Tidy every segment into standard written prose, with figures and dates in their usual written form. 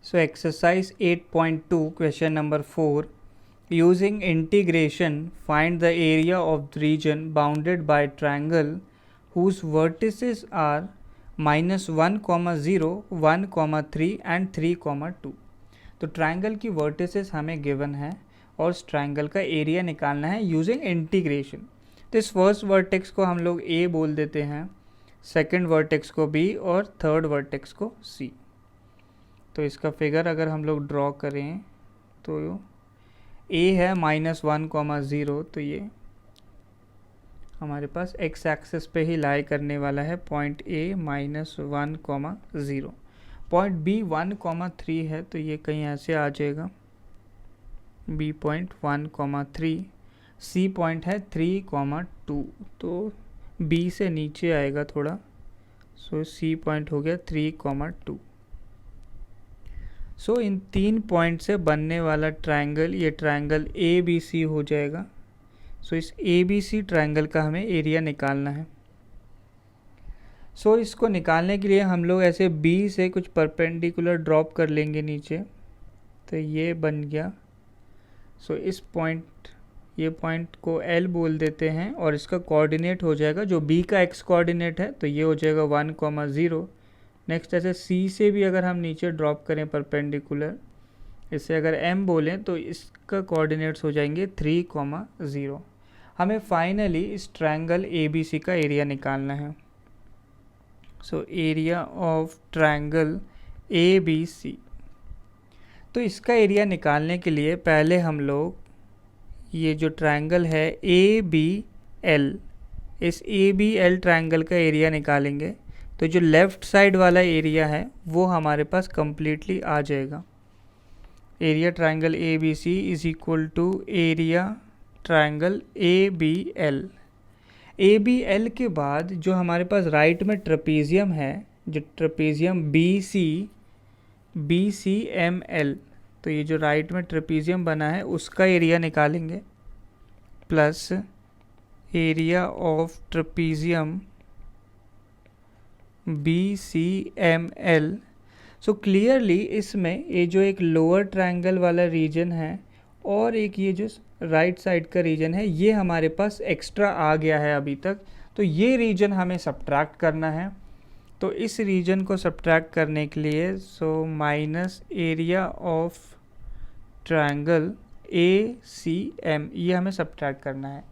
So exercise 8.2 question number 4. Using integration, find the area of the region bounded by triangle whose vertices are -1, 0, 1, 3 and 3, 2. तो triangle की vertices हमें given है और उस triangle का area निकालना है यूजिंग इंटीग्रेशन। तो इस फर्स्ट वर्टेक्स को हम लोग ए बोल देते हैं, सेकंड वर्टेक्स को बी और थर्ड वर्टेक्स को सी। तो इसका फिगर अगर हम लोग ड्रॉ करें तो ए है -1, 0, तो ये हमारे पास एक्स एक्सिस पे ही लाई करने वाला है पॉइंट ए -1, 0। पॉइंट बी 1, 3 है, तो ये कहीं ऐसे आ जाएगा, बी पॉइंट 1, 3। सी पॉइंट है 3, 2, तो बी से नीचे आएगा थोड़ा, सो सी पॉइंट हो गया 3, 2। सो इन तीन पॉइंट से बनने वाला ट्रायंगल ये ट्रायंगल ए बी सी हो जाएगा। सो इस ए बी सी ट्रायंगल का हमें एरिया निकालना है। सो इसको निकालने के लिए हम लोग ऐसे बी से कुछ परपेंडिकुलर ड्रॉप कर लेंगे नीचे, तो ये बन गया। सो इस पॉइंट, ये पॉइंट को एल बोल देते हैं और इसका कोऑर्डिनेट हो जाएगा, जो बी का एक्स कोऑर्डिनेट है तो ये हो जाएगा 1, 0। नेक्स्ट ऐसे सी से भी अगर हम नीचे ड्रॉप करें परपेंडिकुलर, इसे अगर एम बोलें तो इसका कोऑर्डिनेट्स हो जाएंगे 3, 0। हमें फाइनली इस ट्रायंगल ए बी सी का एरिया निकालना है। So area of triangle A B C, तो इसका एरिया निकालने के लिए पहले हम लोग ये जो ट्रायंगल है ए बी एल, इस ए बी एल ट्रायंगल का एरिया निकालेंगे। तो जो लेफ़्ट साइड वाला एरिया है वो हमारे पास कम्प्लीटली आ जाएगा। Area triangle A B C is equal to area triangle A B L. A B L के बाद जो हमारे पास राइट में ट्रेपीजियम है, जो trapezium B C M L, तो ये जो राइट में ट्रेपीजियम बना है उसका एरिया निकालेंगे, plus area of trapezium B C M L. So clearly इसमें ये जो एक लोअर ट्रायंगल वाला रीजन है और एक ये जो राइट साइड का रीजन है ये हमारे पास एक्स्ट्रा आ गया है अभी तक, तो ये रीजन हमें सब्ट्रैक्ट करना है। तो इस रीजन को सब्ट्रैक्ट करने के लिए so minus area of triangle A C M, ये हमें सब्ट्रैक्ट करना है।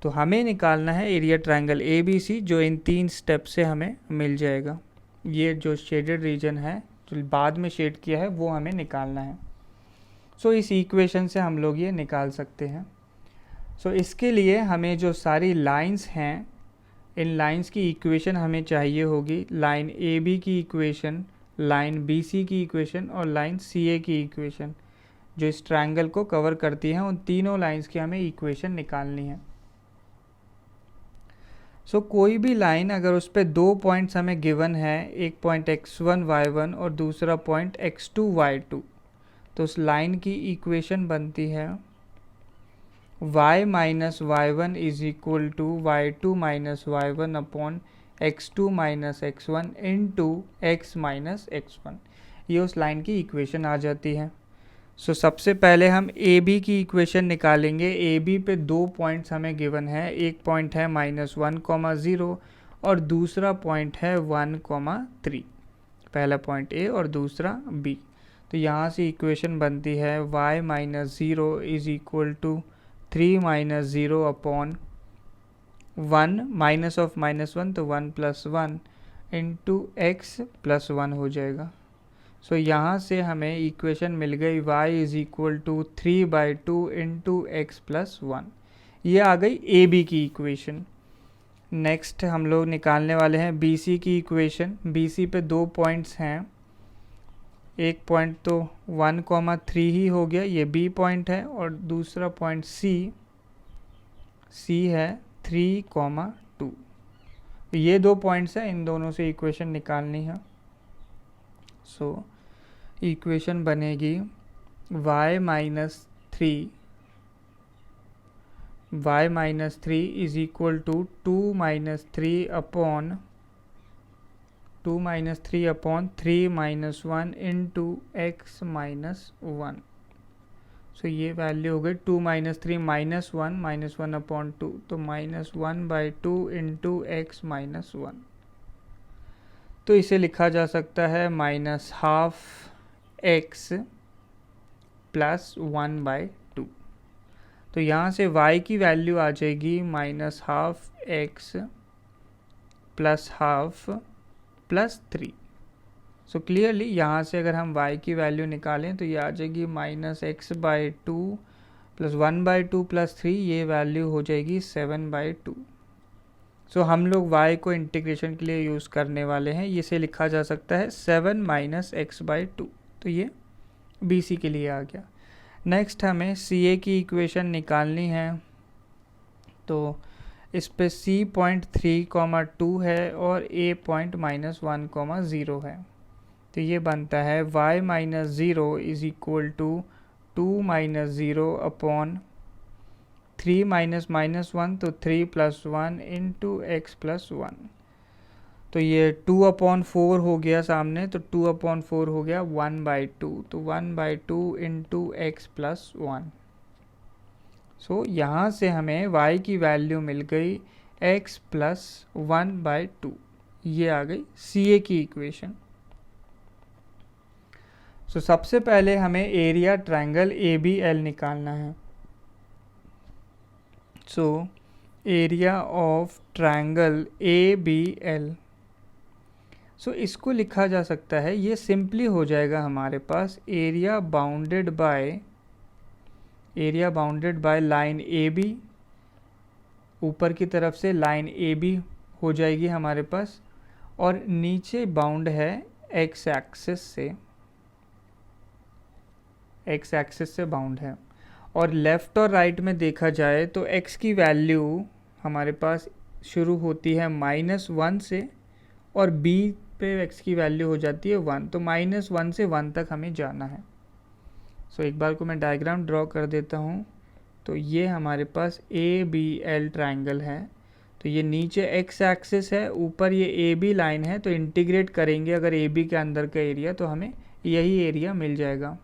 तो हमें निकालना है area triangle A B C, जो इन तीन स्टेप से हमें मिल जाएगा। ये जो शेडेड रीजन है जो बाद में शेड किया है वो हमें निकालना है। सो इस इक्वेशन से हम लोग ये निकाल सकते हैं। सो इसके लिए हमें जो सारी लाइंस हैं, इन लाइंस की इक्वेशन हमें चाहिए होगी। लाइन ए बी की इक्वेशन, लाइन बी सी की इक्वेशन और लाइन सी ए की इक्वेशन, जो इस ट्रायंगल को कवर करती हैं, उन तीनों लाइंस की हमें इक्वेशन निकालनी है। सो कोई भी लाइन अगर उस पर दो पॉइंट्स हमें गिवन है, एक पॉइंट x1 y1 और दूसरा पॉइंट x2 y2, तो उस लाइन की इक्वेशन बनती है y minus y1 is equal to y2 minus y1 upon x2 minus x1 into x minus x1। ये उस लाइन की इक्वेशन आ जाती है। सो सबसे पहले हम ए बी की इक्वेशन निकालेंगे। ए बी पे दो पॉइंट्स हमें गिवन है, एक पॉइंट है -1, 0 और दूसरा पॉइंट है 1, 3। पहला पॉइंट ए और दूसरा बी। तो यहाँ से इक्वेशन बनती है y minus 0 is equal to 3 minus 0 upon 1, minus of -1 तो 1 प्लस 1 इंटू एक्स प्लस 1 हो जाएगा। सो यहाँ से हमें इक्वेशन मिल गई y is equal to 3/2 into x plus 1। ये आ गई ए बी की इक्वेशन। नेक्स्ट हम लोग निकालने वाले हैं बी सी की इक्वेशन। बी सी पे दो पॉइंट्स हैं, एक पॉइंट तो 1, 3 ही हो गया, ये बी पॉइंट है, और दूसरा पॉइंट सी है 3, 2। ये दो पॉइंट्स हैं, इन दोनों से इक्वेशन निकालनी है। सो इक्वेशन बनेगी y minus 3 is equal to 2 minus 3 upon 2 minus 3 upon 3 minus 1 into x minus 1। So ये वैल्यू हो गई 2 माइनस 3 माइनस 1 अपॉन 2, तो -1/2 इंटू एक्स माइनस 1। तो इसे लिखा जा सकता है -12 x प्लस 1/2। तो यहाँ से y की वैल्यू आ जाएगी -12 x plus half plus 3। So clearly यहाँ से अगर हम y की वैल्यू निकालें तो ये आ जाएगी -x/2 प्लस 1/2 प्लस 3, ये वैल्यू हो जाएगी 7/2। सो हम लोग y को इंटीग्रेशन के लिए यूज़ करने वाले हैं, इसे लिखा जा सकता है 7 - x/2। तो ये BC के लिए आ गया। नेक्स्ट हमें CA की इक्वेशन निकालनी है। तो इस पे C पॉइंट 3,2 है और A पॉइंट -1,0 है। तो ये बनता है y minus 0 is equal to 2 minus 0 upon 3 minus -1, तो 3 प्लस 1 इंटू एक्स प्लस 1। तो ये 2/4 हो गया सामने, तो 2/4 हो गया 1/2, तो 1/2 इंटू एक्स प्लस 1। सो यहाँ से हमें y की वैल्यू मिल गई x प्लस 1/2। ये आ गई CA की इक्वेशन। सो सबसे पहले हमें एरिया ट्रायंगल ABL निकालना है। So area of triangle ABL, सो इसको लिखा जा सकता है, ये सिंपली हो जाएगा हमारे पास area bounded by line AB, ऊपर की तरफ से लाइन AB हो जाएगी हमारे पास, और नीचे बाउंड है x एक्सिस से बाउंड है। और लेफ़्ट और राइट में देखा जाए तो x की वैल्यू हमारे पास शुरू होती है -1 से, और b पे x की वैल्यू हो जाती है 1, तो -1 से 1 तक हमें जाना है। सो एक बार को मैं डायग्राम ड्रॉ कर देता हूँ। तो ये हमारे पास ABL ट्रायंगल है। तो ये नीचे x एक्सिस है, ऊपर ये AB लाइन है, तो इंटीग्रेट करेंगे अगर AB के अंदर का एरिया, तो हमें यही एरिया मिल जाएगा।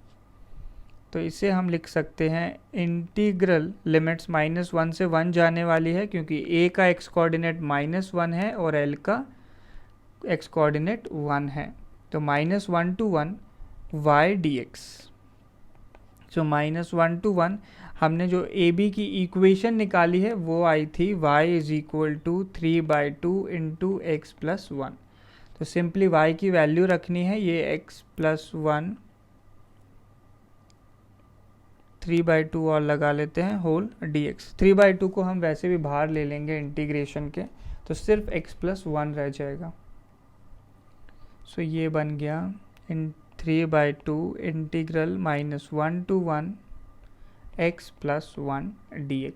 तो इसे हम लिख सकते हैं इंटीग्रल लिमिट्स -1 से 1 जाने वाली है, क्योंकि A का x कोऑर्डिनेट -1 है और L का x कोऑर्डिनेट 1 है। तो -1 to 1 y dx। So -1 to 1 हमने जो AB की इक्वेशन निकाली है वो आई थी y is equal to 3/2 into x plus 1। तो सिंपली y की वैल्यू रखनी है, ये x प्लस 1 3/2 और लगा लेते हैं होल dx। 3/2 को हम वैसे भी बाहर ले लेंगे इंटीग्रेशन के, तो सिर्फ x प्लस 1 रह जाएगा। सो ये बन गया 3/2 integral -1 to 1 x plus 1 dx।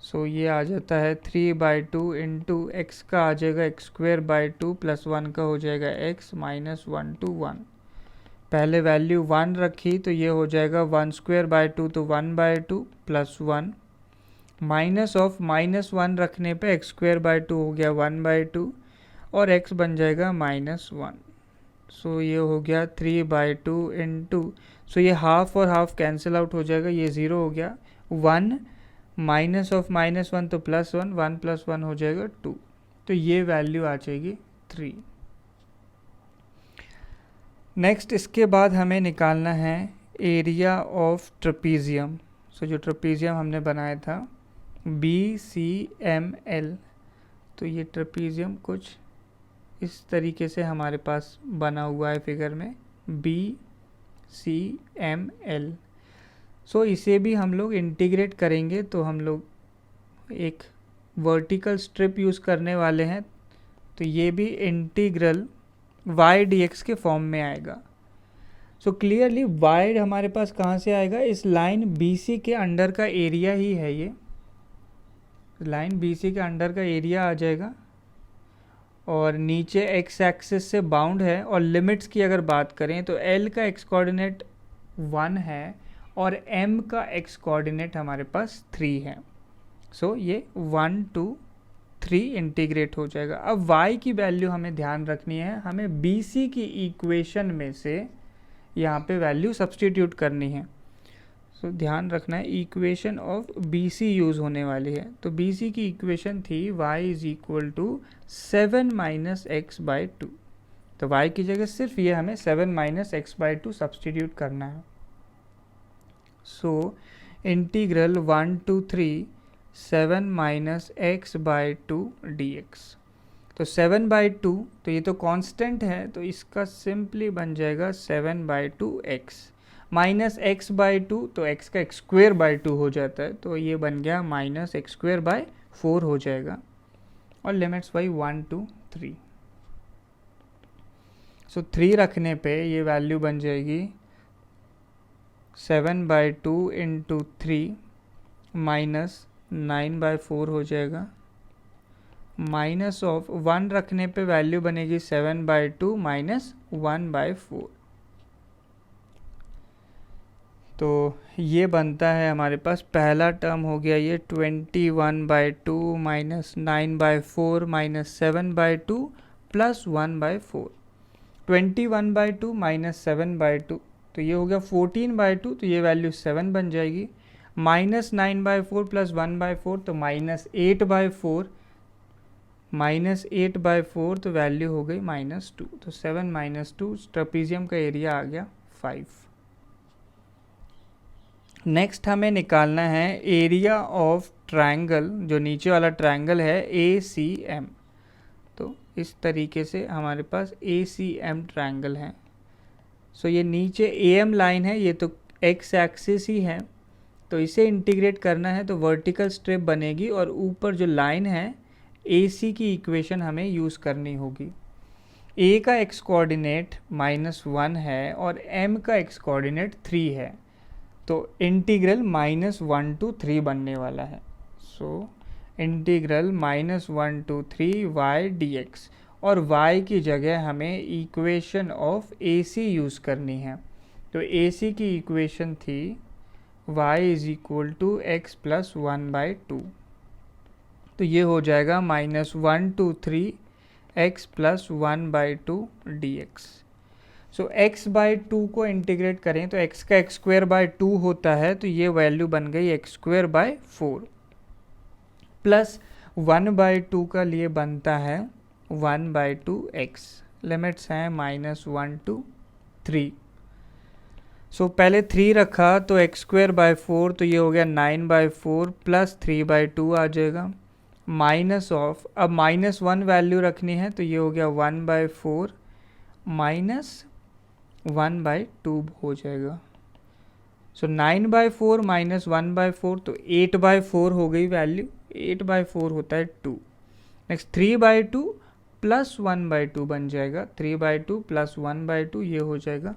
सो ये आ जाता है 3/2 इंटू एक्स का आ जाएगा x² प्लस 1 का हो जाएगा x -1 to 1। पहले वैल्यू 1 रखी तो ये हो जाएगा 1² तो 1/2 प्लस 1, माइनस ऑफ -1 रखने पे x² हो गया 1/2 और x बन जाएगा -1। सो ये हो गया 3/2 इंटू, सो ये हाफ और हाफ कैंसिल आउट हो जाएगा, ये 0 हो गया, 1 माइनस ऑफ -1 तो +1, 1 + 1 हो जाएगा 2, तो ये वैल्यू आ जाएगी 3। नेक्स्ट इसके बाद हमें निकालना है एरिया ऑफ ट्रेपीजियम। सो जो ट्रेपीजियम हमने बनाया था BCML, तो ये ट्रेपीजियम कुछ इस तरीके से हमारे पास बना हुआ है फिगर में BCML। सो इसे भी हम लोग इंटीग्रेट करेंगे, तो हम लोग एक वर्टिकल स्ट्रिप यूज़ करने वाले हैं, तो ये भी इंटीग्रल y dx के फॉर्म में आएगा। सो क्लियरली y हमारे पास कहाँ से आएगा, इस लाइन BC के अंडर का एरिया ही है, ये लाइन BC के अंडर का एरिया आ जाएगा, और नीचे x एक्सिस से बाउंड है। और लिमिट्स की अगर बात करें तो L का x कोऑर्डिनेट 1 है और M का x कोऑर्डिनेट हमारे पास 3 है। सो ये 1 to 3 इंटीग्रेट हो जाएगा। अब y की वैल्यू हमें ध्यान रखनी है, हमें BC की इक्वेशन में से यहाँ पे वैल्यू सब्सटीट्यूट करनी है। सो ध्यान रखना है इक्वेशन ऑफ BC यूज़ होने वाली है। तो BC की इक्वेशन थी y is equal to 7 minus x by two. तो y की जगह सिर्फ ये हमें 7 minus x by two substitute करना है। So integral 1 to 3 7 minus x by two d x. तो 7 बाई टू, तो ये तो कांस्टेंट है, तो इसका सिंपली बन जाएगा 7 by two x minus x by two, तो एक्स का स्क्वेयर बाई टू हो जाता है, तो ये बन गया माइनस एक्स स्क्वेयर बाई 4 हो जाएगा। और लिमिट्स बाई 1 to 3। सो 3 रखने पे ये वैल्यू बन जाएगी 7 by two into 3 minus 9 by 4 हो जाएगा, माइनस ऑफ 1 रखने पे वैल्यू बनेगी 7 बाई टू माइनस 1 बाई 4। तो ये बनता है हमारे पास पहला टर्म हो गया ये 21 by two minus 9 by 4 minus 7 by two plus 1 by 4। 21 by two minus 7 by two, तो ये हो गया 14 बाई टू, तो ये वैल्यू 7 बन जाएगी। माइनस 9 बाई 4 प्लस 1 बाई 4, तो माइनस 8 बाई 4, माइनस 8 बाई 4, तो वैल्यू हो गई माइनस 2। तो 7 माइनस 2, ट्रेपीजियम का एरिया आ गया 5। नेक्स्ट हमें निकालना है एरिया ऑफ ट्रायंगल, जो नीचे वाला ट्रायंगल है ACM। तो इस तरीके से हमारे पास ACM ट्रायंगल है। सो ये नीचे AM लाइन है, ये तो x एक्सिस ही है, तो इसे इंटीग्रेट करना है तो वर्टिकल स्ट्रिप बनेगी, और ऊपर जो लाइन है AC की इक्वेशन हमें यूज़ करनी होगी। A का x कोऑर्डिनेट -1 है और M का x कोऑर्डिनेट 3 है, तो इंटीग्रल -1 to 3 बनने वाला है। So integral -1 to 3 y dx, और y की जगह हमें इक्वेशन ऑफ AC यूज़ करनी है। तो AC की इक्वेशन थी y is equal to x plus 1 by 2, तो ये हो जाएगा -1 to 3 x plus 1 by 2 d x. So x by 2 को इंटीग्रेट करें तो x का x स्क्वेयर बाई 2 होता है, तो ये वैल्यू बन गई x square by 4 plus 1 by 2 का लिए बनता है 1 बाई 2 x। लिमिट्स हैं -1 to 3। सो पहले 3 रखा तो x स्क्वेयर बाई 4, तो ये हो गया 9 बाई 4 प्लस 3 बाई 2 आ जाएगा, माइनस ऑफ, अब -1 वैल्यू रखनी है, तो ये हो गया 1 बाई 4 माइनस 1 बाई 2 हो जाएगा। सो 9 बाई 4 माइनस 1 बाई 4, तो 8 बाई 4 हो गई वैल्यू, 8 बाई 4 होता है 2। नेक्स्ट 3 बाई 2 प्लस 1 बाई 2 बन जाएगा, 3 बाई 2 प्लस 1 बाई 2, ये हो जाएगा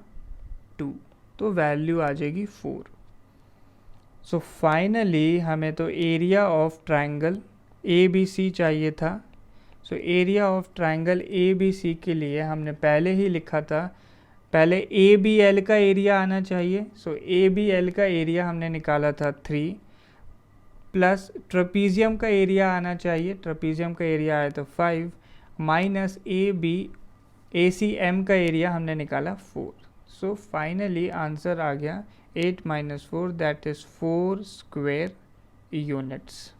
2, तो वैल्यू आ जाएगी 4। सो फाइनली हमें तो एरिया ऑफ ट्रायंगल ABC चाहिए था। सो एरिया ऑफ ट्रायंगल ABC के लिए हमने पहले ही लिखा था, पहले ABL का एरिया आना चाहिए। सो ABL का एरिया हमने निकाला था 3 प्लस ट्रेपीजियम का एरिया आना चाहिए, ट्रेपीजियम का एरिया आया था 5 माइनस ACM का एरिया हमने निकाला 4। सो फाइनली आंसर आ गया 8 - 4, दैट इज़ 4 स्क्वेयर यूनिट्स।